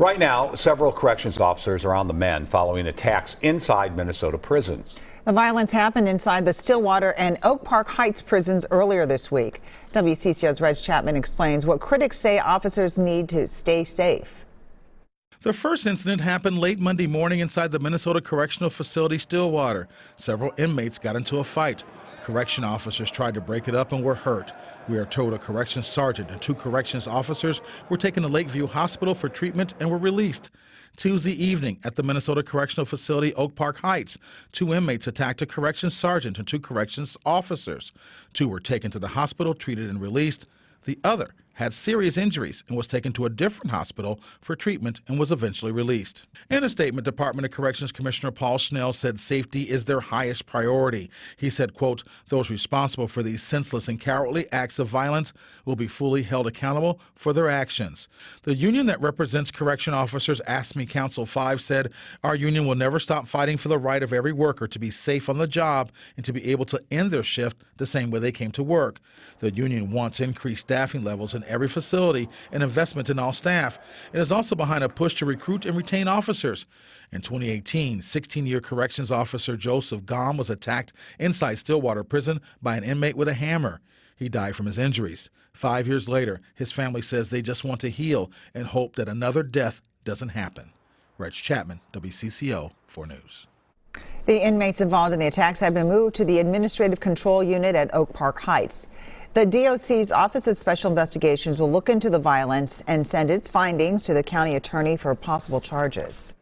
Right now, several corrections officers are on the mend following attacks inside Minnesota prisons. The violence happened inside the Stillwater and Oak Park Heights prisons earlier this week. WCCO's Reg Chapman explains what critics say officers need to stay safe. The first incident happened late Monday morning inside the Minnesota Correctional Facility Stillwater. Several inmates got into a fight. Correction officers tried to break it up and were hurt. We are told a corrections sergeant and 2 corrections officers were taken to Lakeview Hospital for treatment and were released. Tuesday evening at the Minnesota Correctional Facility Oak Park Heights, 2 inmates attacked a corrections sergeant and 2 corrections officers. 2 were taken to the hospital, treated and released. The other had serious injuries and was taken to a different hospital for treatment and was eventually released. In a statement, Department of Corrections Commissioner Paul Schnell said safety is their highest priority. He said, quote, "Those responsible for these senseless and cowardly acts of violence will be fully held accountable for their actions." The union that represents correction officers, AFSCME Council 5, said, "Our union will never stop fighting for the right of every worker to be safe on the job and to be able to end their shift the same way they came to work." The union wants increased staffing levels in every facility and investment in all staff. It is also behind a push to recruit and retain officers. In 2018, 16-year corrections officer Joseph Gom was attacked inside Stillwater Prison by an inmate with a hammer. He died from his injuries. 5 years later, his family says they just want to heal and hope that another death doesn't happen. Reg Chapman, WCCO 4 News. The inmates involved in the attacks have been moved to the Administrative Control Unit at Oak Park Heights. The DOC's Office of Special Investigations will look into the violence and send its findings to the county attorney for possible charges.